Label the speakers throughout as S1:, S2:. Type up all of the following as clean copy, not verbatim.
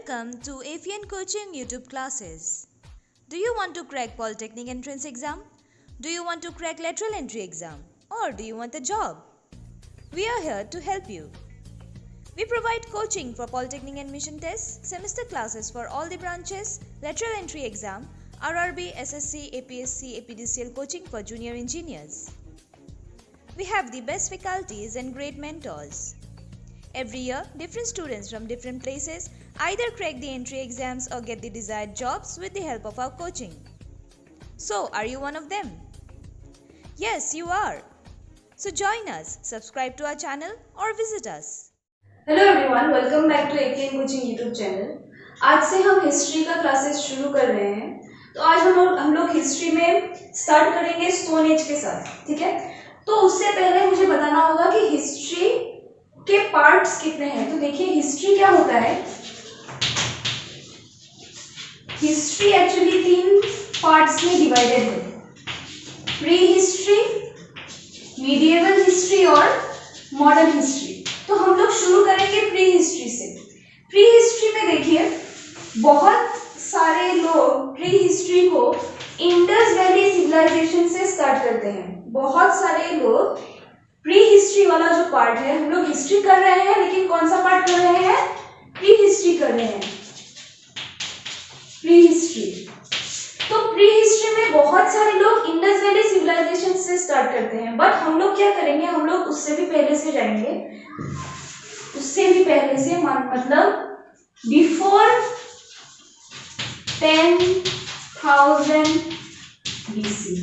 S1: Welcome to AFN Coaching YouTube classes. Do you want to crack Polytechnic entrance exam? Do you want to crack lateral entry exam? Or do you want a job? We are here to help you. We provide coaching for Polytechnic admission tests, semester classes for all the branches, lateral entry exam, RRB, SSC, APSC, APDCL coaching for junior engineers. We have the best faculties and great mentors. Every year, different students from different places either crack the entry exams or get the desired jobs with the help of our coaching. So, are you one of them? Yes, you are. So join us, subscribe to our channel or visit us.
S2: Hello everyone, welcome back to AKN coaching YouTube channel. आज से हम history का classes शुरू कर रहे हैं। तो आज हम लोग हिस्ट्री में स्टार्ट करेंगे स्टोन एज के साथ, ठीक है। तो उससे पहले मुझे बताना होगा कि हिस्ट्री के पार्ट्स कितने हैं। तो देखिए, हिस्ट्री क्या होता है। हिस्ट्री एक्चुअली 3 पार्ट्स में डिवाइडेड है, प्री हिस्ट्री, मीडिएवल हिस्ट्री और मॉडर्न हिस्ट्री। तो हम लोग शुरू करेंगे प्री हिस्ट्री से। प्री हिस्ट्री में देखिए, बहुत सारे लोग प्री हिस्ट्री को इंडस वैली सिविलाइजेशन से स्टार्ट करते हैं। बहुत सारे लोग प्री हिस्ट्री वाला जो पार्ट है, हम लोग हिस्ट्री कर रहे हैं, लेकिन कौन सा पार्ट कर रहे हैं? प्री हिस्ट्री कर रहे हैं, प्री हिस्ट्री। तो प्री हिस्ट्री में बहुत सारे लोग इंडस वैली सिविलाइजेशन से स्टार्ट करते हैं, बट हम लोग क्या करेंगे, हम लोग उससे भी पहले से जाएंगे। उससे भी पहले से मतलब बिफोर 10,000 BC,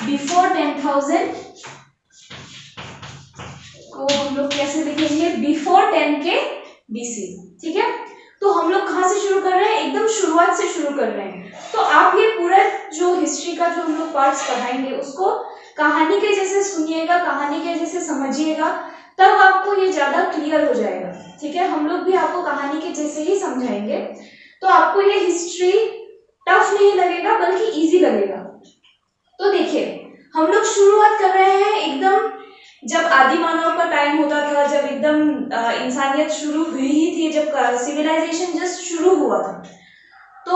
S2: बिफोर 10,000 को हम लोग कैसे लिखेंगे? बिफोर 10 के BC, ठीक है। तो हम लोग कहाँ से शुरू कर रहे हैं? एकदम शुरुआत से शुरू कर रहे हैं। तो आप ये पूरा जो हिस्ट्री का जो हम लोग पार्ट्स पढ़ाएंगे, उसको कहानी के जैसे सुनिएगा, कहानी के जैसे समझिएगा, तब आपको ये ज्यादा क्लियर हो जाएगा, ठीक है। हम लोग भी आपको कहानी के जैसे ही समझाएंगे, तो आपको ये हिस्ट्री टफ नहीं लगेगा, बल्कि इजी लगेगा। तो देखिए, हम लोग शुरुआत कर रहे हैं एकदम जब आदि मानव का टाइम होता था, जब एकदम इंसानियत शुरू हुई ही थी, जब सिविलाइजेशन जस्ट शुरू हुआ था। तो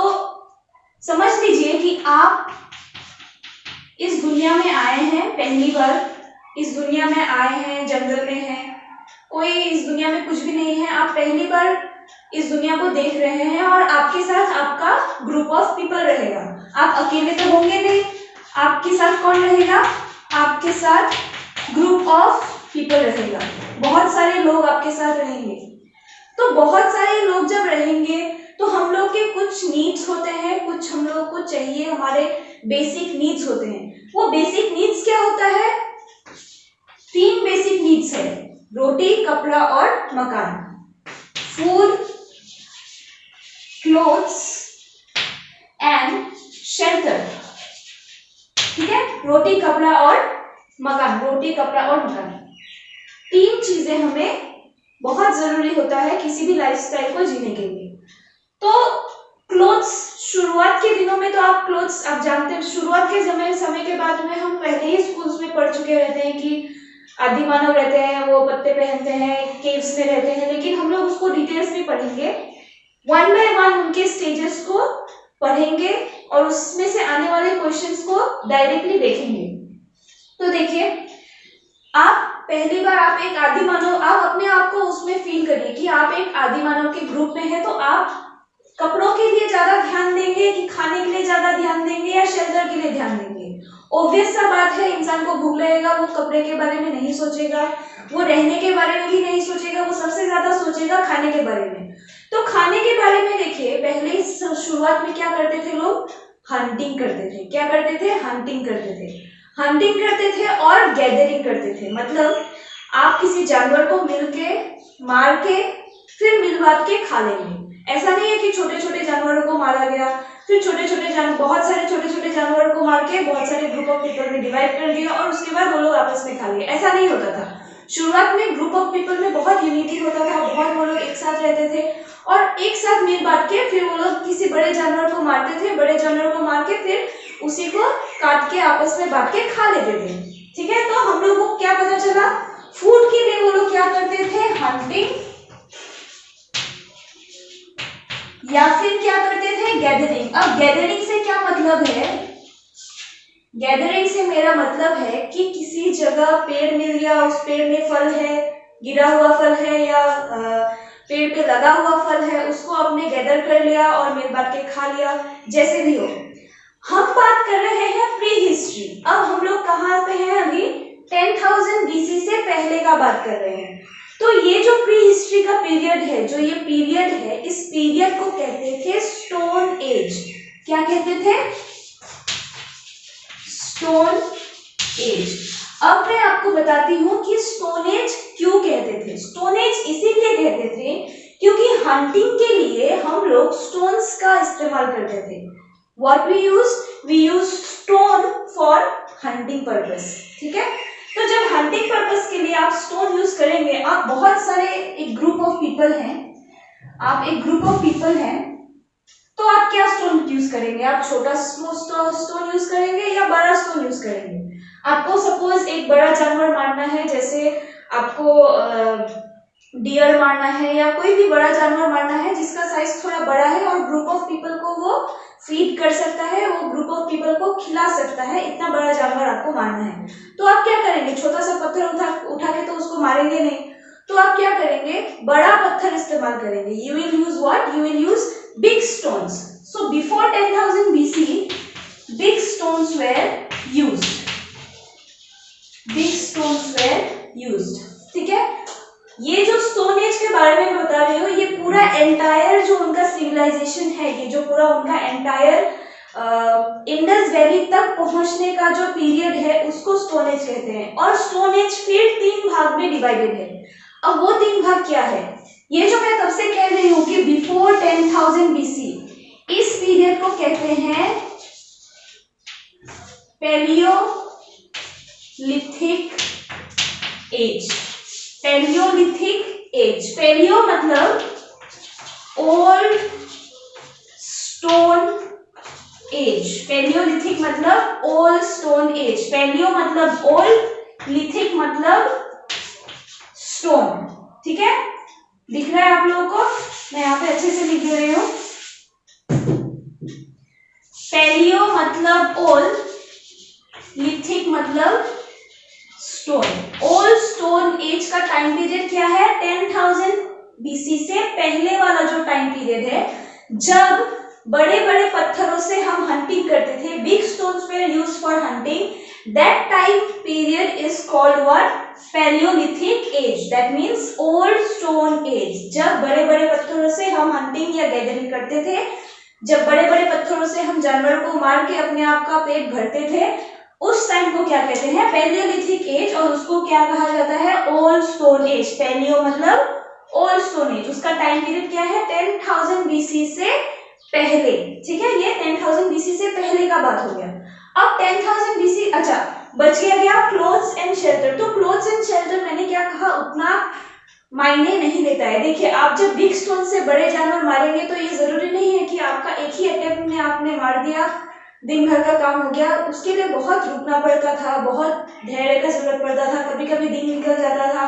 S2: समझ लीजिए कि आप इस दुनिया में आए हैं पहली बार, इस दुनिया में आए हैं, जंगल में हैं, कोई इस दुनिया में कुछ भी नहीं है, आप पहली बार इस दुनिया को देख रहे हैं, और आपके साथ आपका ग्रुप ऑफ पीपल रहेगा। आप अकेले तो होंगे नहीं, आपके साथ कौन रहेगा? आपके साथ ग्रुप ऑफ पीपल रहेगा, बहुत सारे लोग आपके साथ रहेंगे। तो बहुत सारे लोग जब रहेंगे, तो हम लोग के कुछ नीड्स होते हैं, कुछ हम लोग को चाहिए, हमारे बेसिक नीड्स होते हैं। वो बेसिक नीड्स क्या होता है? 3 बेसिक नीड्स है, रोटी, कपड़ा और मकान। फूड, क्लोथ्स एंड शेल्टर, ठीक है। रोटी, कपड़ा और मकान, रोटी, कपड़ा और मकान, 3 चीजें हमें बहुत जरूरी होता है किसी भी लाइफस्टाइल को जीने के लिए। तो क्लोथ्स, शुरुआत के दिनों में तो आप क्लोथ्स आप जानते हैं, शुरुआत के समय के बाद में हम पहले ही स्कूल्स में पढ़ चुके रहते हैं कि आदि मानव रहते हैं, वो पत्ते पहनते हैं, केव्स में रहते हैं, लेकिन हम लोग उसको डिटेल्स में पढ़ेंगे, 1 बाय 1 उनके स्टेजेस को पढ़ेंगे, और उसमें से आने वाले क्वेश्चंस को डायरेक्टली देखेंगे। तो देखिए, आप पहली बार आप एक आदि मानव, आप अपने आप को उसमें फील करिए कि आप एक आदि मानव के ग्रुप में हैं। तो आप कपड़ों के लिए ज्यादा ध्यान देंगे कि खाने के लिए ज्यादा ध्यान देंगे या शेल्टर के लिए ध्यान देंगे? ऑब्वियस सा बात है, इंसान को भूख लगेगा, वो कपड़े के बारे में नहीं सोचेगा, वो रहने के बारे में भी नहीं सोचेगा, वो सबसे ज्यादा सोचेगा खाने के बारे में। तो खाने के बारे में देखिए, पहले शुरुआत में क्या करते थे लोग? हंटिंग करते थे। क्या करते थे? हंटिंग करते थे। हंटिंग करते थे और गैदरिंग करते थे। मतलब आप किसी जानवर को मिलके, मार के, फिर मिल बांट के खा लेंगे। ऐसा नहीं है कि छोटे छोटे जानवरों को मारा गया, फिर बहुत सारे छोटे छोटे जानवरों को मार के बहुत सारे ग्रुप ऑफ पीपल में डिवाइड कर दिया, और उसके बाद वो लोग आपस में खा लिए। ऐसा नहीं होता था। शुरुआत में ग्रुप ऑफ पीपल में बहुत यूनिटी होता था, बहुत वो लोग एक साथ रहते थे, और एक साथ मिल बांट के फिर वो लोग किसी बड़े जानवर को मारते थे, बड़े जानवर को मार के फिर उसी को काट के आपस में बांट के खा लेते थे, ठीक है। तो हम लोग को क्या पता चला? फूड के लिए वो लोग क्या करते थे? हंटिंग या फिर क्या करते थे, गैदरिंग। अब गैदरिंग से क्या मतलब है, गैदरिंग से मेरा मतलब है कि किसी जगह पेड़ मिल गया, उस पेड़ में फल है, गिरा हुआ फल है या पेड़ पे लगा हुआ फल है, उसको आपने गैदर कर लिया और मिल बांट के खा लिया, जैसे भी हो। हम बात कर रहे हैं प्री हिस्ट्री। अब हम लोग कहाँ पे हैं अभी, 10,000 BC से पहले का बात कर रहे हैं। तो ये जो प्री हिस्ट्री का पीरियड है, जो ये पीरियड है, इस पीरियड को कहते थे स्टोन एज। क्या कहते थे, स्टोन एज। अब मैं आपको बताती हूँ कि स्टोन एज क्यों कहते थे। स्टोन एज इसीलिए कहते थे क्योंकि हंटिंग के लिए हम लोग स्टोन्स का इस्तेमाल करते थे। What we use stone for hunting purpose, ठीक है। तो जब हंटिंग पर्पस के लिए आप स्टोन यूज करेंगे, आप बहुत सारे एक ग्रुप ऑफ पीपल हैं, आप एक ग्रुप ऑफ पीपल हैं, तो आप क्या स्टोन यूज करेंगे, आप छोटा स्टोन यूज करेंगे या बड़ा स्टोन यूज करेंगे। आपको सपोज एक बड़ा जानवर मारना है, जैसे आपको डियर मारना है या कोई भी बड़ा जानवर मारना है जिसका साइज थोड़ा बड़ा है और ग्रुप ऑफ पीपल को वो फीड कर सकता है, वो ग्रुप ऑफ पीपल को खिला सकता है, इतना बड़ा जानवर आपको मारना है। तो आप क्या करेंगे, छोटा सा पत्थर उठा के तो उसको मारेंगे नहीं, तो आप क्या करेंगे, बड़ा पत्थर इस्तेमाल करेंगे। You will use what, you will use big stones. So before 10,000 BC big stones were used, big stones were used, ठीक है। ये जो स्टोन एज के बारे में बता रही हूँ, ये पूरा एंटायर जो उनका सिविलाइजेशन है, ये जो पूरा उनका एंटायर इंडस वैली तक पहुंचने का जो पीरियड है, उसको स्टोन एज कहते हैं। और स्टोन एज फिर 3 भाग में डिवाइडेड है। अब वो 3 भाग क्या है, ये जो मैं तब से कह रही हूँ कि बिफोर 10,000 BC, इस पीरियड को कहते हैं palaeolithic age. Palaeolithic age, palaeo मतलब ओल्ड स्टोन एज, पैलियोलिथिक मतलब ओल्ड स्टोन एज। पैलियो मतलब ओल्ड, लिथिक मतलब स्टोन, ठीक है। दिख रहा है आप लोगों को, मैं यहाँ पे अच्छे से लिख दे रही हूँ। पैलियो मतलब ओल्ड, लिथिक मतलब स्टोन। ओल्ड स्टोन एज का टाइम पीरियड क्या है, 10,000 BC से पहले वाला जो टाइम पीरियड है, जब बड़े बड़े पत्थरों से हम हंटिंग करते थे, big stones were used for hunting. That time period is called what, palaeolithic age. That means old stone age. जब बड़े बड़े पत्थरों से हम हंटिंग या गैदरिंग करते थे, जब बड़े बड़े पत्थरों से हम जानवरों को मार के अपने आप का पेट भरते थे, उस टाइम को क्या कहते हैं, पैलियोलिथिक एज। और उसको क्या कहा जाता है, ओल्ड स्टोन एज। पैलियो मतलब ओल्ड स्टोन एज, उसका टाइम पीरियड क्या है, 10,000 BC से पहले, ठीक है। ये 10,000 BC से पहले का बात हो गया। अब 10,000 BC, अच्छा बच गया क्लोथ्स एंड शेल्टर। तो क्लोथ्स एंड शेल्टर मैंने क्या कहा, उतना मायने नहीं देता है। देखिए, आप जब बिग स्टोन से बड़े जानवर मारेंगे तो ये जरूरी नहीं है कि आपका एक ही अटेम्प्ट में आपने मार दिया, दिन भर का काम हो गया। उसके लिए बहुत रुकना पड़ता था, बहुत धैर्य का जरूरत पड़ता था, कभी कभी दिन निकल जाता था,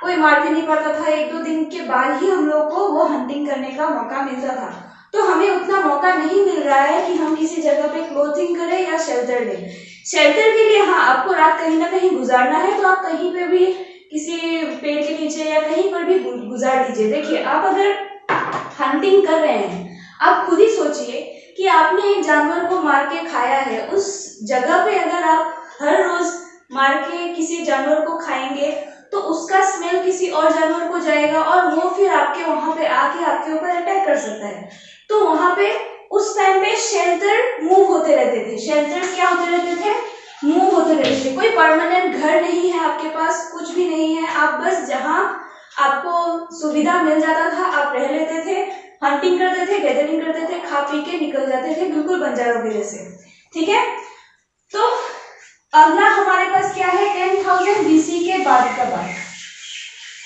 S2: कोई मार भी नहीं पाता था। 1-2 दिन के बाद ही हम लोग को वो हंटिंग करने का मौका मिलता था। तो हमें उतना मौका नहीं मिल रहा है कि हम किसी जगह पे क्लोथिंग करें या शेल्टर लें। शेल्टर के लिए हाँ, आपको रात कहीं ना कहीं गुजारना है, तो आप कहीं पे भी किसी पेड़ के नीचे या कहीं पर भी गुजार दीजिए। देखिए, आप अगर हंटिंग कर रहे हैं, आप खुद ही सोचिए कि आपने एक जानवर को मार के खाया है, उस जगह पे अगर आप हर रोज मार के किसी जानवर को खाएंगे तो उसका स्मेल किसी और जानवर को जाएगा और वो फिर आपके वहां पे आके आपके ऊपर अटैक कर सकता है। तो वहां पे उस टाइम पे शेल्टर मूव होते रहते थे। शेल्टर क्या होते रहते थे, मूव होते रहते थे। कोई परमानेंट घर नहीं है आपके पास, कुछ भी नहीं है, आप बस जहां आपको सुविधा मिल जाता था आप रह लेते थे, हंटिंग करते थे, गैदरिंग करते थे, खा पी के निकल जाते थे, बिल्कुल बंजारों के जैसे, ठीक है। तो अगला हमारे पास क्या है, 10,000 BC के बाद का बात।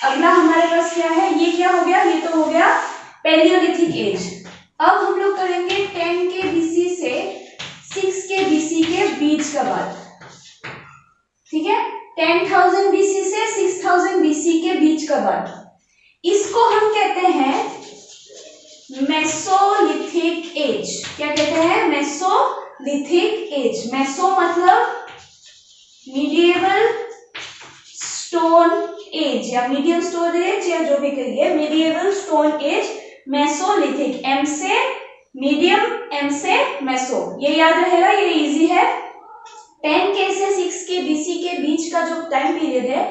S2: अगला हमारे पास क्या है, ये क्या हो गया, ये तो हो गया पैलियोलिथिक एज। अब हम लोग करेंगे 10 के BC से 6 के BC के बीच का बात, ठीक है। 10,000 BC से 6,000 BC के बीच का बात, इसको हम कहते हैं मेसोलिथिक एज। क्या कहते हैं? Mesolithic age. मेसो मतलब मीडिएवल स्टोन एज या मीडियम स्टोन एज या जो भी कहिए, medieval stone age mesolithic. M से मीडियम, एम से मेसो, ये याद रहेगा, ये इजी है। 10K से 6K BC के बीच का जो टाइम पीरियड है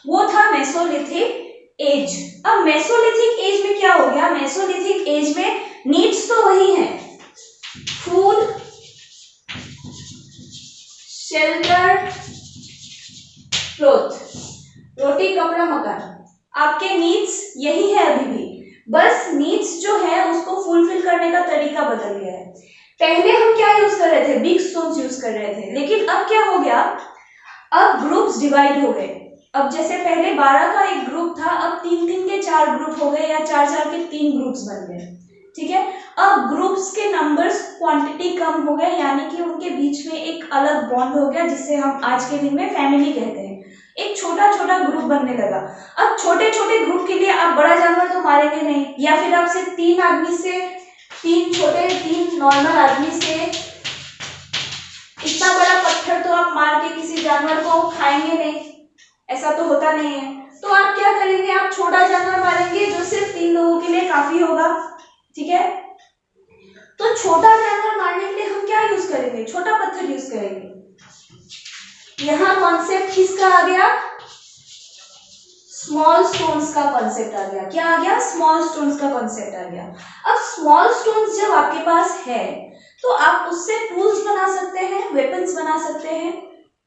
S2: वो था मेसोलिथिक एज। अब मेसोलिथिक एज में क्या हो गया? मेसोलिथिक एज में नीड्स तो वही है, फूड, शेल्टर, क्लोथ, रोटी कपड़ा मकान, आपके नीड्स यही है अभी भी, बस नीड्स जो है उसको फुलफिल करने का तरीका बदल गया है। पहले हम क्या यूज कर रहे थे? बिग स्टोन्स यूज कर रहे थे, लेकिन अब क्या हो गया? अब ग्रुप्स डिवाइड हो गए। अब जैसे पहले 12 का एक ग्रुप था, अब 3-3 के 4 ग्रुप हो गए या 4-4 के 3 ग्रुप्स बन गए। ठीक है, अब ग्रुप्स के नंबर्स क्वांटिटी कम हो गए, यानी कि उनके बीच में एक अलग बॉन्ड हो गया, जिसे हम आज के दिन में फैमिली कहते हैं। एक छोटा छोटा ग्रुप बनने लगा। अब छोटे छोटे ग्रुप के लिए आप बड़ा जानवर तो मारेंगे नहीं, या फिर आपसे 3 आदमी से, 3 नॉर्मल आदमी से इतना बड़ा पत्थर तो आप मार के किसी जानवर को खाएंगे नहीं, ऐसा तो होता नहीं है। तो आप क्या करेंगे? आप छोटा जानवर मारेंगे जो सिर्फ 3 लोगों के लिए काफी होगा। ठीक है, तो छोटा जानवर मारने के लिए हम क्या यूज करेंगे? छोटा पत्थर यूज करेंगे। यहां कॉन्सेप्ट किसका आ गया? स्मॉल स्टोन्स का कॉन्सेप्ट आ गया। क्या आ गया? स्मॉल स्टोन्स का कॉन्सेप्ट आ गया। अब स्मॉल स्टोन्स जब आपके पास है तो आप उससे टूल्स बना सकते हैं, वेपन्स बना सकते हैं।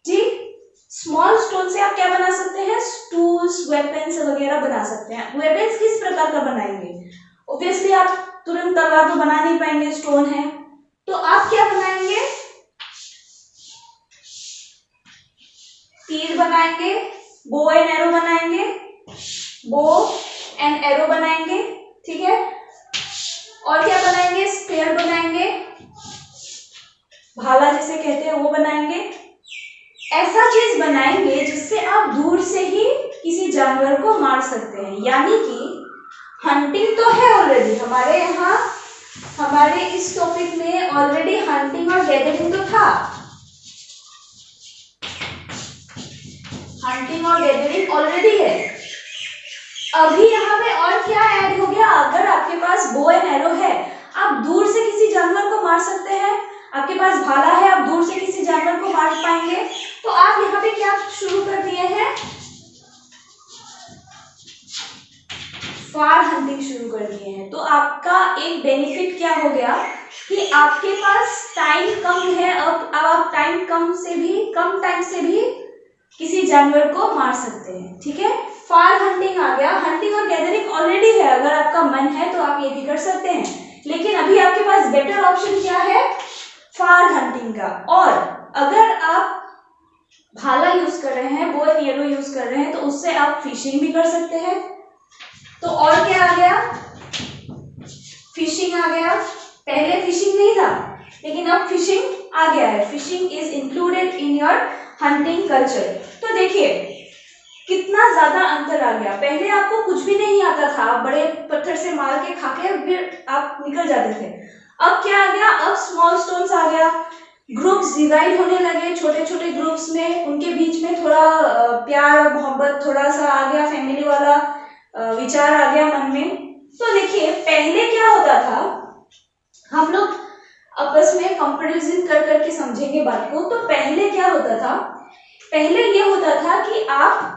S2: ठीक, स्मॉल स्टोन से आप क्या बना सकते हैं? टूल्स, वेपन्स वगैरह बना सकते हैं। वेपन्स किस प्रकार का बनाएंगे? ऑब्वियसली आप तुरंत तलवार तो बना नहीं पाएंगे, स्टोन है, तो आप क्या बनाएंगे? तीर बनाएंगे, बो एंड एरो बनाएंगे, बो एंड एरो बनाएंगे। ठीक है, और क्या बनाएंगे? स्पेयर बनाएंगे, भाला जिसे कहते हैं वो बनाएंगे। ऐसा चीज बनाएंगे जिससे आप दूर से ही किसी जानवर को मार सकते हैं। यानी कि हंटिंग तो है ऑलरेडी हमारे यहाँ, हमारे इस टॉपिक में ऑलरेडी हंटिंग और गैदरिंग तो था, हंटिंग और गैदरिंग ऑलरेडी है। अभी यहाँ पे और क्या ऐड हो गया? अगर आपके पास बो एंड एरो है, आप दूर से किसी जानवर को मार सकते हैं। आपके पास भाला है, आप दूर से किसी जानवर को मार पाएंगे। तो आप यहाँ पे क्या शुरू कर दिए हैं? फार हंटिंग शुरू कर दिए हैं। तो आपका एक बेनिफिट क्या हो गया कि आपके पास टाइम कम है। अब आप टाइम कम टाइम से भी किसी जानवर को मार सकते हैं। ठीक है, फार हंटिंग आ गया। हंटिंग और गैदरिंग ऑलरेडी है, अगर आपका मन है तो आप ये भी कर सकते हैं, लेकिन अभी आपके पास बेटर ऑप्शन क्या है? फार हंटिंग का। और अगर आप भाला यूज कर रहे हैं, बो एंड एरो यूज कर रहे हैं, तो उससे आप फिशिंग भी कर सकते हैं। तो और क्या आ गया? फिशिंग आ गया। पहले फिशिंग नहीं था, लेकिन अब फिशिंग आ गया है। Fishing is included in your hunting culture. तो देखिए कितना ज्यादा अंतर आ गया। पहले आपको कुछ भी नहीं आता था, आप बड़े पत्थर से मार के खा के फिर आप निकल जाते थे। अब क्या आ गया? अब स्मॉल स्टोन्स आ गया, ग्रुप्स डिवाइड होने लगे छोटे छोटे ग्रुप्स में, उनके बीच में थोड़ा प्यार मोहब्बत थोड़ा सा आ गया, फैमिली वाला विचार आ गया मन में। तो देखिए पहले क्या होता था, हम लोग आपस में कंपैरिजन कर करके समझेंगे बात को। तो पहले क्या होता था? पहले ये होता था कि आप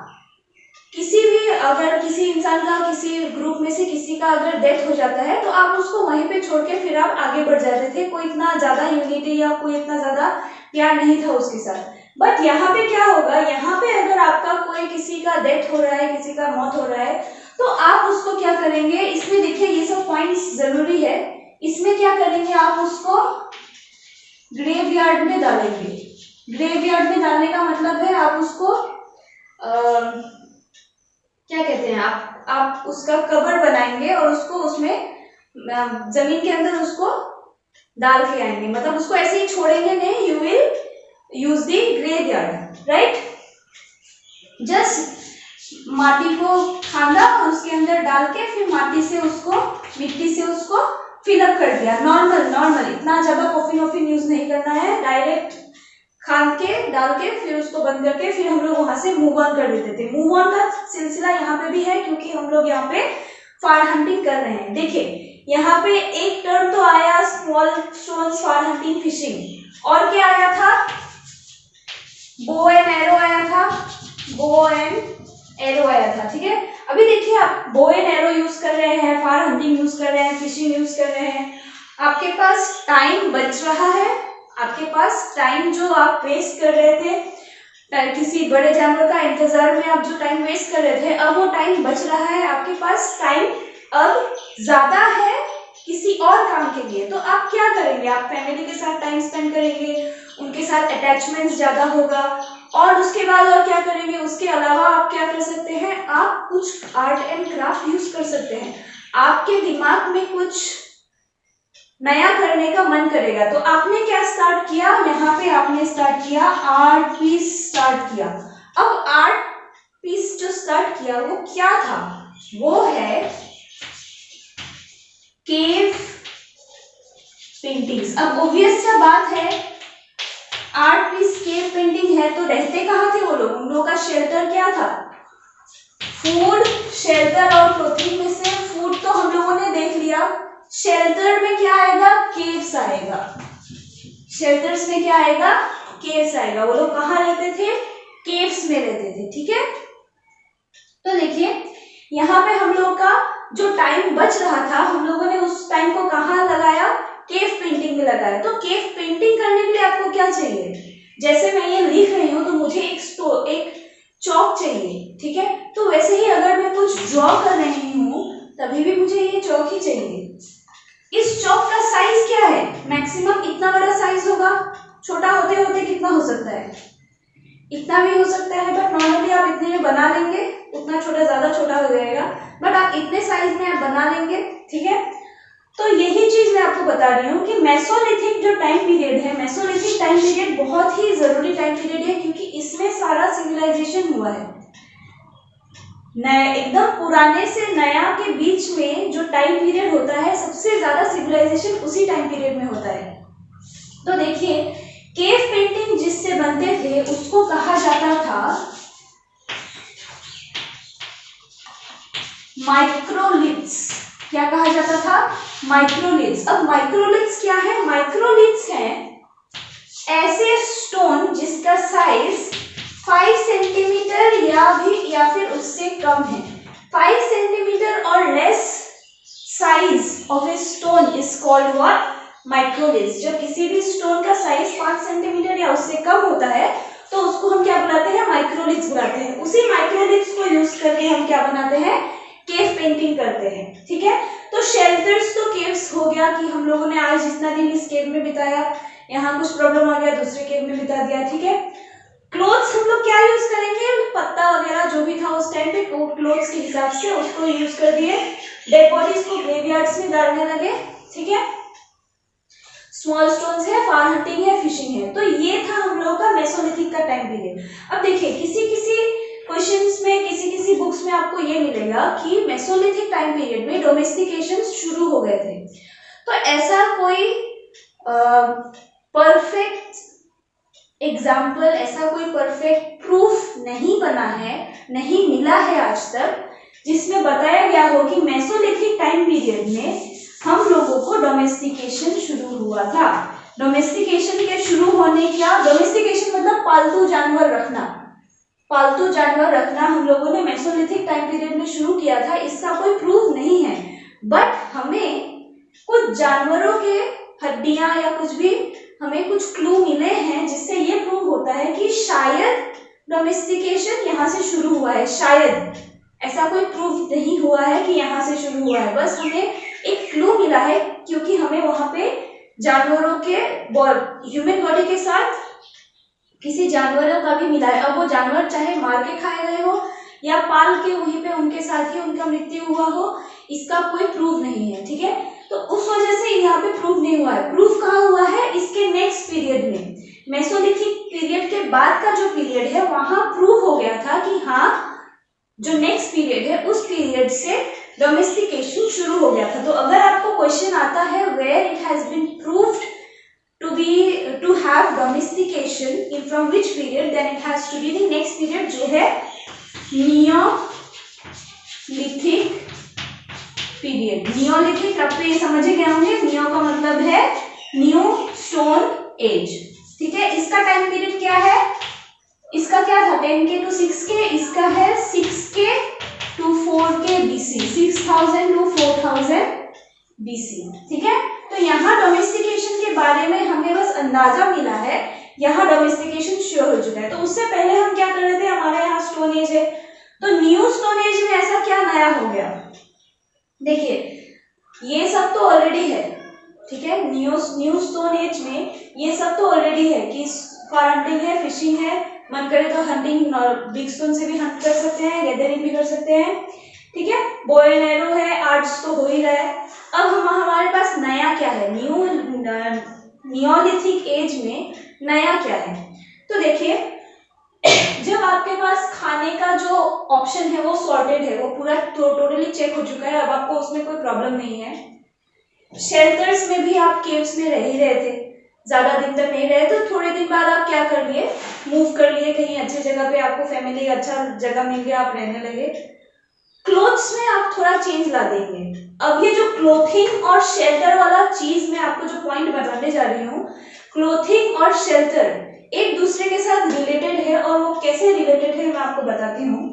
S2: किसी भी, अगर किसी इंसान का, किसी ग्रुप में से किसी का अगर डेथ हो जाता है तो आप उसको वहीं पे छोड़ के फिर आप आगे बढ़ जाते थे। कोई इतना ज्यादा यूनिटी या कोई इतना ज्यादा प्यार नहीं था उसके साथ। बट यहाँ पे क्या होगा? यहाँ पे अगर आपका कोई किसी का डेथ हो रहा है, किसी का मौत हो रहा है, तो आप उसको क्या करेंगे? इसमें देखिए ये सब पॉइंट्स जरूरी है। इसमें क्या करेंगे? आप उसको ग्रेवयार्ड में डालेंगे। ग्रेवयार्ड में डालने का मतलब है आप उसको क्या कहते हैं, आप उसका कबर बनाएंगे और उसको उसमें जमीन के अंदर उसको डाल के आएंगे। मतलब उसको ऐसे ही छोड़ेंगे नहीं, you will use the graveyard, right? Just माटी को खाना और उसके अंदर डाल के फिर मिट्टी से उसको फिलअप कर दिया। नॉर्मल इतना ज्यादा कॉफी वॉफी यूज नहीं करना है, डायरेक्ट खान के डाल के फिर उसको बंद करके फिर हम लोग वहां से मूव ऑन कर देते थे। मूव ऑन का सिलसिला यहाँ पे भी है क्योंकि हम लोग यहाँ पे फार हंटिंग कर रहे हैं। देखिए यहाँ पे एक टर्म तो आया स्मॉल स्टोन्स फार हंटिंग फिशिंग, और क्या आया था, बो एंड एरो आया था, बो एंड एरो आया था। ठीक है, अभी देखिए आप बो एंड एरो यूज कर रहे हैं, फार हंटिंग यूज कर रहे हैं, फिशिंग यूज कर रहे हैं, आपके पास टाइम बच रहा है। आपके पास टाइम जो आप वेस्ट कर रहे थे किसी बड़े जानवर का इंतजार में, आप जो टाइम वेस्ट कर रहे थे अब वो टाइम बच रहा है, आपके पास टाइम अब ज्यादा है किसी और काम के लिए। तो आप क्या करेंगे, आप फैमिली के साथ टाइम स्पेंड करेंगे, उनके साथ अटैचमेंट ज्यादा होगा, और उसके बाद और क्या करेंगे, उसके अलावा आप क्या कर सकते हैं, आप कुछ आर्ट एंड क्राफ्ट यूज कर सकते हैं। आपके दिमाग में कुछ नया करने का मन करेगा। तो आपने क्या स्टार्ट किया, यहाँ पे आपने स्टार्ट किया आर्ट पीस स्टार्ट किया। अब आर्ट पीस जो स्टार्ट किया वो क्या था, वो है केव पेंटिंग्स। अब ऑब्वियस सा बात है, आर्ट पीस केव पेंटिंग है तो रहते कहाँ थे वो लोग, उन लोगों का शेल्टर क्या था, फूड, शेल्टर और क्लोथिंग में से फूड तो हम लोगों ने देख लिया, शेल्टर में क्या आएगा, केव्स आएगा। शेल्टर्स में क्या आएगा, केव्स आएगा। वो लोग कहाँ रहते थे, केव्स में रहते थे। ठीक है, तो देखिए यहाँ पे हम लोग का जो टाइम बच रहा था, हम लोगों ने उस टाइम को कहाँ लगाया, केव पेंटिंग में लगाया। तो केव पेंटिंग करने के लिए आपको क्या चाहिए, जैसे मैं ये लिख रही हूँ तो मुझे एक चौक चाहिए। ठीक है, तो वैसे ही अगर मैं कुछ ड्रॉ कर रही हूँ तभी भी मुझे ये चौक ही चाहिए। इस चौक का साइज क्या है, मैक्सिमम इतना बड़ा साइज होगा, छोटा होते होते कितना हो सकता है, इतना भी हो सकता है, बट नॉर्मली आप इतने में बना लेंगे, उतना छोटा ज्यादा छोटा हो जाएगा, बट आप इतने साइज में आप बना लेंगे। ठीक है, तो यही चीज मैं आपको बता रही हूँ कि मेसोलिथिक जो टाइम पीरियड है, मेसोलिथिक टाइम पीरियड बहुत ही जरूरी टाइम पीरियड है क्योंकि इसमें सारा सिविलाइजेशन हुआ है। नए एकदम पुराने से नया के बीच में जो टाइम पीरियड होता है, सबसे ज्यादा सिविलाइजेशन उसी टाइम पीरियड में होता है। तो देखिए केव पेंटिंग जिससे बनते थे उसको कहा जाता था माइक्रोलिथ्स। क्या कहा जाता था, माइक्रोलिथ्स। अब माइक्रोलिथ्स क्या है, माइक्रोलिथ्स है ऐसे स्टोन जिसका साइज 5 सेंटीमीटर या फिर उससे कम है। 5 सेंटीमीटर और less size of a stone is called what, microliths. जब किसी भी स्टोन का साइज 5 सेंटीमीटर या उससे कम होता है तो उसको हम क्या बुलाते हैं, माइक्रोलिथ्स बुलाते हैं। उसी माइक्रोलिथ्स को यूज करके हम क्या बनाते हैं, केव पेंटिंग करते हैं। ठीक है, तो शेल्टर्स तो केव्स हो गया कि हम लोगों ने आज जितना दिन इस केव में बिताया, यहाँ कुछ प्रॉब्लम आ गया दूसरे केव में बिता दिया। ठीक है, क्लोथ्स हम लोग क्या यूज करेंगे, पत्ता वगैरह जो भी था उस टाइम पे क्लोथ्स के हिसाब से उसको यूज कर दिए। डेड बॉडीज को ग्रेवयार्ड्स में डालने लगे। ठीक है, स्मॉल स्टोन्स है, फार हंटिंग है, फिशिंग है। तो ये था हम लोगों का मेसोलिथिक का टाइम पीरियड। अब देखिए किसी क्वेश्चंस में, किसी बुक्स में आपको ये मिलेगा कि मेसोलिथिक टाइम पीरियड में डोमेस्टिकेशन शुरू हो गए थे। तो ऐसा कोई परफेक्ट एग्जाम्पल, ऐसा कोई परफेक्ट प्रूफ नहीं बना है, नहीं मिला है आज तक, जिसमें बताया गया हो कि मेसोलिथिक टाइम पीरियड में हम लोगों को डोमेस्टिकेशन शुरू हुआ था। डोमेस्टिकेशन के शुरू होने क्या, डोमेस्टिकेशन मतलब पालतू जानवर रखना, पालतू जानवर रखना हम लोगों ने मेसोलिथिक टाइम पीरियड में शुरू किया था। इसका कोई प्रूफ नहीं है, बट हमें कुछ जानवरों के हड्डियां या कुछ भी हमें कुछ क्लू मिले हैं जिससे ये प्रूव होता है कि शायद डोमेस्टिकेशन यहाँ से शुरू हुआ है। शायद, ऐसा कोई प्रूफ नहीं हुआ है कि यहाँ से शुरू हुआ है, बस हमें एक क्लू मिला है क्योंकि हमें वहां पे जानवरों के ह्यूमन बॉडी के साथ किसी जानवरों का भी मिला है। अब वो जानवर चाहे मार के खाए गए हो या पाल के वहीं पे उनके साथ ही उनका मृत्यु हुआ हो, इसका कोई प्रूफ नहीं है। ठीक है, तो उस वजह से यहाँ पे प्रूफ नहीं हुआ है। प्रूफ कहाँ हुआ है, इसके नेक्स्ट पीरियड में, मेसोलिथिक पीरियड के बाद का जो पीरियड है वहां प्रूफ हो गया था कि हाँ जो नेक्स्ट पीरियड है उस पीरियड से डोमेस्टिकेशन शुरू हो गया था। तो अगर आपको क्वेश्चन आता है where it has been proved to have domestication in from which period, then it has to be the next period जो है नियोलिथिक पीरियड। नियोलिथिक, अब तो ये समझ गए होंगे, नियो का मतलब है न्यू स्टोन एज, ठीक है। इसका टाइम पीरियड क्या है, इसका क्या था 10K to 6K, इसका है 6K to 4K BC, 6000 to 4000 BC, ठीक है। तो यहाँ डोमेस्टिकेशन के बारे में हमें बस अंदाजा मिला है, यहाँ डोमेस्टिकेशन श्योर हो चुका है। तो उससे पहले हम क्या कर रहे थे, हमारे यहाँ स्टोन एज है, तो न्यू स्टोन एज में ऐसा क्या नया हो गया, देखिए ये सब तो ऑलरेडी है, ठीक है। न्यू स्टोन एज में ये सब तो ऑलरेडी है कि फॉर हंटिंग है, फिशिंग है, मन करे तो हंटिंग बिग स्टोन से भी हंट कर सकते हैं, गैदरिंग भी कर सकते हैं, ठीक है। बो एंड एरो है, आर्ट्स तो हो ही रहा है। अब हमारे पास नया क्या है, नियोलिथिक एज में नया क्या है, तो देखिए जब आपके पास खाने का जो ऑप्शन है वो सॉर्टेड है, वो पूरा टोटली चेक हो चुका है, अब आपको उसमें कोई प्रॉब्लम नहीं है। शेल्टर्स में भी आप केव्स में रह ही रहे थे, ज्यादा दिन तक नहीं रहे, तो थोड़े दिन बाद आप क्या कर लिए, मूव कर लिए कहीं अच्छी जगह पे, आपको फैमिली अच्छा जगह मिल गया, आप रहने लगे। क्लोथ्स में आप थोड़ा चेंज ला देंगे। अब ये जो क्लोथिंग और शेल्टर वाला चीज मैं आपको जो पॉइंट बताने जा रही हूँ, क्लोथिंग और शेल्टर एक दूसरे के साथ रिलेटेड है, और वो कैसे रिलेटेड है मैं आपको बताती हूँ।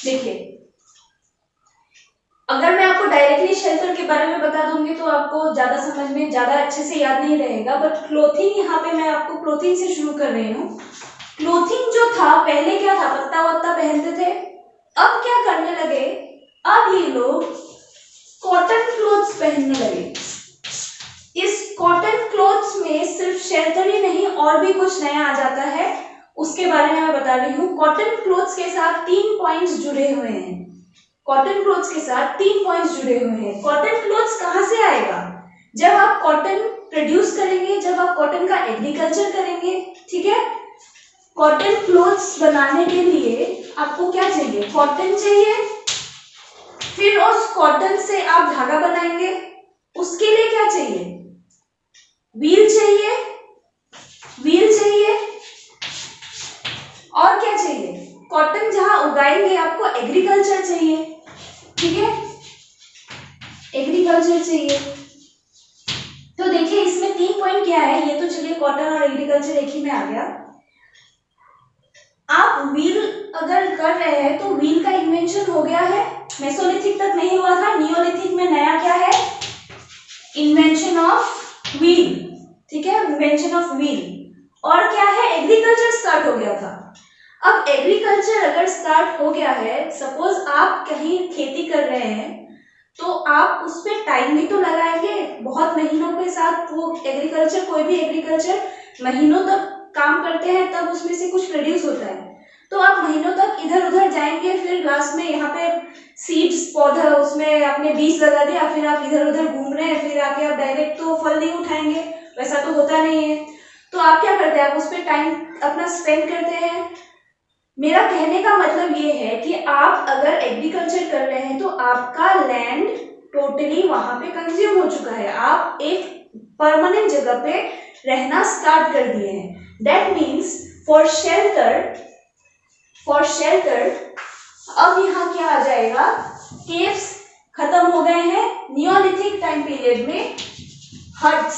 S2: देखिए अगर मैं आपको डायरेक्टली शेल्टर के बारे में बता दूंगी तो आपको ज्यादा समझ में, ज्यादा अच्छे से याद नहीं रहेगा, बट क्लोथिंग, यहाँ पे मैं आपको क्लोथिंग से शुरू कर रही हूँ। क्लोथिंग जो था पहले क्या था, पत्ता वत्ता पहनते थे, अब क्या करने लगे, अब ये लोग कॉटन क्लोथ्स पहनने लगे। इस कॉटन क्लोथ्स में सिर्फ शेल्टर ही नहीं और भी कुछ नया आ जाता है, उसके बारे में मैं बता रही हूँ। कॉटन क्लोथ्स के साथ 3 पॉइंट्स जुड़े हुए हैं, कॉटन क्लोथ्स के साथ 3 पॉइंट्स जुड़े हुए हैं। कॉटन क्लोथ्स कहाँ से आएगा, जब आप कॉटन प्रोड्यूस करेंगे, जब आप कॉटन का एग्रीकल्चर करेंगे, ठीक है। कॉटन क्लोथ्स बनाने के लिए आपको क्या चाहिए, कॉटन चाहिए, फिर उस कॉटन से आप धागा बनाएंगे, उसके लिए क्या चाहिए, व्हील चाहिए, व्हील चाहिए, और क्या चाहिए, कॉटन जहां उगाएंगे आपको एग्रीकल्चर चाहिए, ठीक है, एग्रीकल्चर चाहिए। तो देखिए इसमें 3 पॉइंट क्या है, ये तो चलिए कॉटन और एग्रीकल्चर एक ही में आ गया। आप व्हील अगर कर रहे हैं तो व्हील का इन्वेंशन हो गया है, मेसोलिथिक तक नहीं हुआ था, नियोलिथिक में नया क्या है, इन्वेंशन ऑफ व्हील, ठीक है, इन्वेंशन ऑफ व्हील। और क्या है, एग्रीकल्चर स्टार्ट हो गया था। अब एग्रीकल्चर अगर स्टार्ट हो गया है, सपोज आप कहीं खेती कर रहे हैं, तो आप उस पर टाइम भी तो लगाएंगे, बहुत महीनों के साथ वो एग्रीकल्चर, कोई भी एग्रीकल्चर महीनों तक काम करते हैं, तब उसमें से कुछ प्रोड्यूस होता है। तो आप महीनों तक इधर उधर जाएंगे, फिर लास्ट में यहाँ पे सीड्स पौधा, उसमें आपने बीज लगा दिया, फिर आप इधर उधर घूम रहे हैं, फिर आके आप डायरेक्ट तो फल नहीं उठाएंगे, वैसा तो होता नहीं है। तो आप क्या करते हैं, आप उस पर टाइम अपना स्पेंड करते हैं। मेरा कहने का मतलब ये है कि आप अगर एग्रीकल्चर कर रहे हैं तो आपका लैंड टोटली वहां पे कंज्यूम हो चुका है, आप एक परमानेंट जगह पे रहना स्टार्ट कर दिए हैं। दैट मीन्स फॉर शेल्टर अब यहाँ क्या आ जाएगा, केव्स खत्म हो गए हैं, नियोलिथिक टाइम पीरियड में हट्स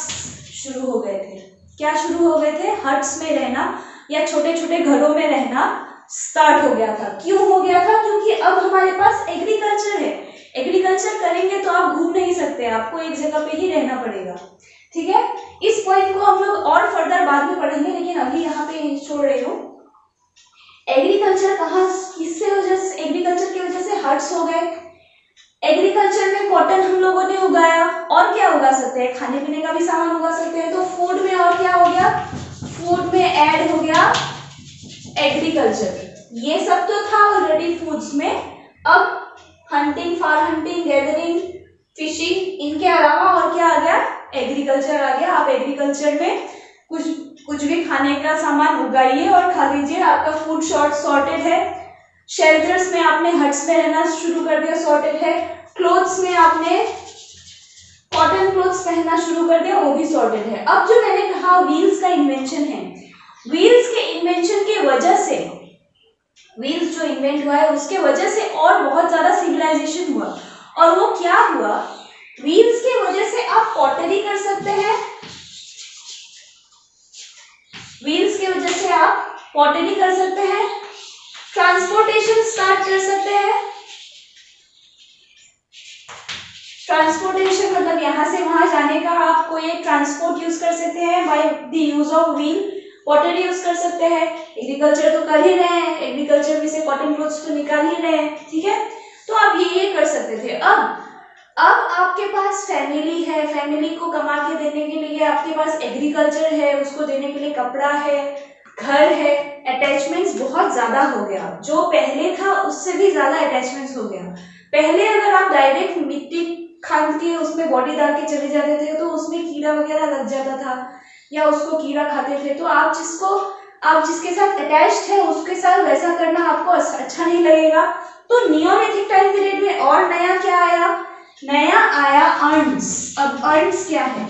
S2: शुरू हो गए थे। क्या शुरू हो गए थे, हट्स में रहना या छोटे छोटे घरों में रहना स्टार्ट हो गया था। क्यों हो गया था, क्योंकि अब हमारे पास एग्रीकल्चर है, एग्रीकल्चर करेंगे तो आप घूम नहीं सकते, आपको एक जगह पे ही रहना पड़ेगा, ठीक है। इस पॉइंट को हम लोग और फर्दर बाद में पढ़ेंगे, लेकिन अभी यहाँ पे छोड़ रही हूँ। एग्रीकल्चर कहाँ, किससे वजह से, एग्रीकल्चर की वजह से हट्स हो गए। एग्रीकल्चर में कॉटन हम लोगों ने उगाया, और क्या उगा सकते हैं, खाने पीने का भी सामान उगा सकते हैं, तो फूड में और क्या हो गया, फूड में ऐड हो गया एग्रीकल्चर। ये सब तो था ऑलरेडी फूड्स में, अब hunting, for hunting, gathering, fishing, इनके अलावा और क्या आ गया, एग्रीकल्चर आ गया। आप एग्रीकल्चर में कुछ कुछ भी खाने का सामान उगाइए और खा लीजिए, आपका फूड सॉर्टेड है। शेल्टर्स में आपने हट्स में रहना शुरू कर दिया, सॉर्टेड है। क्लोथ्स में आपने कॉटन क्लोथ्स पहनना शुरू कर दिया, वो भी सॉर्टेड है। अब जो मैंने कहा व्हील्स का इन्वेंशन है, व्हील्स के इन्वेंशन की वजह से, व्हील्स जो इन्वेंट हुआ है उसके वजह से और बहुत ज्यादा सिविलाइजेशन हुआ। और वो क्या हुआ, व्हील्स की वजह से आप पॉटरी कर सकते हैं, व्हील्स की वजह से आप पॉटरी कर सकते हैं, ट्रांसपोर्टेशन स्टार्ट कर सकते हैं। ट्रांसपोर्टेशन मतलब यहाँ से वहां जाने का आप कोई एक ट्रांसपोर्ट यूज कर सकते हैं by the use of wheel. Pottery use कर सकते हैं, एग्रीकल्चर तो कर ही रहे हैं, एग्रीकल्चर में से कॉटन क्लोथ्स तो निकाल ही रहे हैं, ठीक है। तो आप ये कर सकते थे। अब आपके पास फैमिली है, फैमिली को कमा के देने के लिए आपके पास एग्रीकल्चर है, उसको देने के लिए कपड़ा है, घर है, अटैचमेंट्स बहुत ज्यादा हो गया। जो पहले था उससे भी ज्यादा अटैचमेंट्स हो गया। पहले अगर आप डायरेक्ट मिट्टी खाद के उसमें बॉडी डाल के चले जाते थे तो उसमें कीड़ा वगैरह लग जाता था या उसको कीड़ा खाते थे। तो आप जिसके साथ अटैच्ड है उसके साथ वैसा करना आपको अच्छा नहीं लगेगा। तो नियोलिथिक टाइम पीरियड में और नया क्या आया, नया आया अर्न्स। अब अर्न्स क्या है,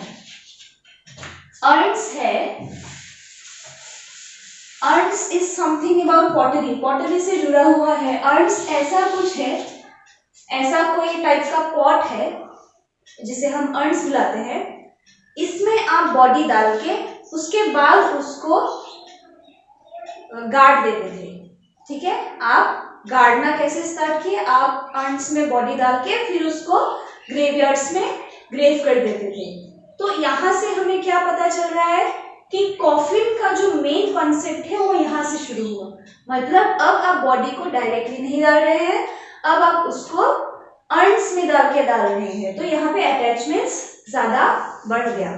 S2: अर्न्स है, earns is something about pottery, pottery से जुड़ा हुआ है। अर्न्स ऐसा कुछ है, ऐसा कोई टाइप का पॉट है जिसे हम अर्न्स बुलाते हैं। इसमें आप बॉडी डाल के उसके बाद उसको गाड़ देते थे, ठीक है। आप गाड़ना कैसे स्टार्ट किए, आप अर्न्स में बॉडी डाल के फिर उसको ग्रेवयार्ड्स में ग्रेव कर देते थे। तो यहाँ से हमें क्या पता चल रहा है कि कॉफिन का जो मेन कॉन्सेप्ट है वो यहाँ से शुरू हुआ। मतलब अब आप बॉडी को डायरेक्टली नहीं डाल रहे हैं, अब आप उसको अर्न्स में डाल रहे हैं। तो यहाँ पे अटैचमेंट्स ज्यादा बढ़ गया।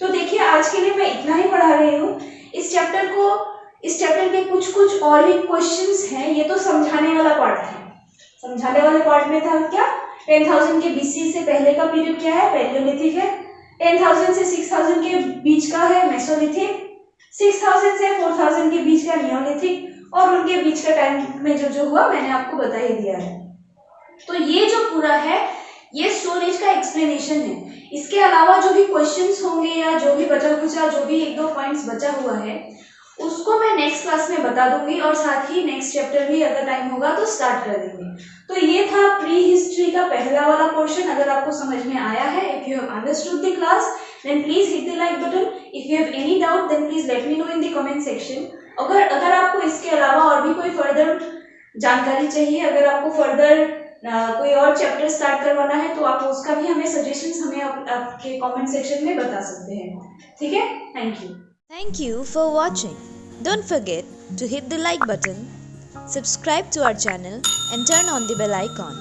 S2: तो देखिए आज के लिए मैं इतना ही पढ़ा रही हूँ। इस चैप्टर के कुछ और भी क्वेश्चंस हैं। ये तो समझाने वाला पार्ट था। समझाने वाले पार्ट में था क्या, 10,000 के बीसी से पहले का पीरियड क्या है, पैलियोलिथिक है। 10,000 से 6,000 के बीच का है मेसोलिथिक। 6,000 से 4,000 के बीच का नियोलिथिक। और उनके बीच का टाइम में जो हुआ मैंने आपको बता ही दिया है। तो ये जो पूरा है ये स्टोन एज का एक्सप्लेनेशन है। इसके अलावा जो भी क्वेश्चंस होंगे या जो भी बचा खुचा जो भी 1-2 पॉइंट्स बचा हुआ है उसको मैं नेक्स्ट क्लास में बता दूंगी और साथ ही नेक्स्ट चैप्टर भी अगर टाइम होगा तो स्टार्ट कर देंगे। तो ये था प्री हिस्ट्री का पहला वाला पोर्शन। अगर आपको समझ में आया है, if you have understood the class then please hit the like button. If you have any doubt then please let me know in the comment section. अगर आपको इसके अलावा और भी कोई फर्दर जानकारी चाहिए, अगर आपको फर्दर कोई और चैप्टर स्टार्ट करवाना है तो आप उसका भी हमें सजेशंस हमें आपके कमेंट सेक्शन में बता सकते हैं, ठीक है।
S1: Thank you for watching. Don't forget to hit the like button, subscribe to our channel and turn on the bell icon.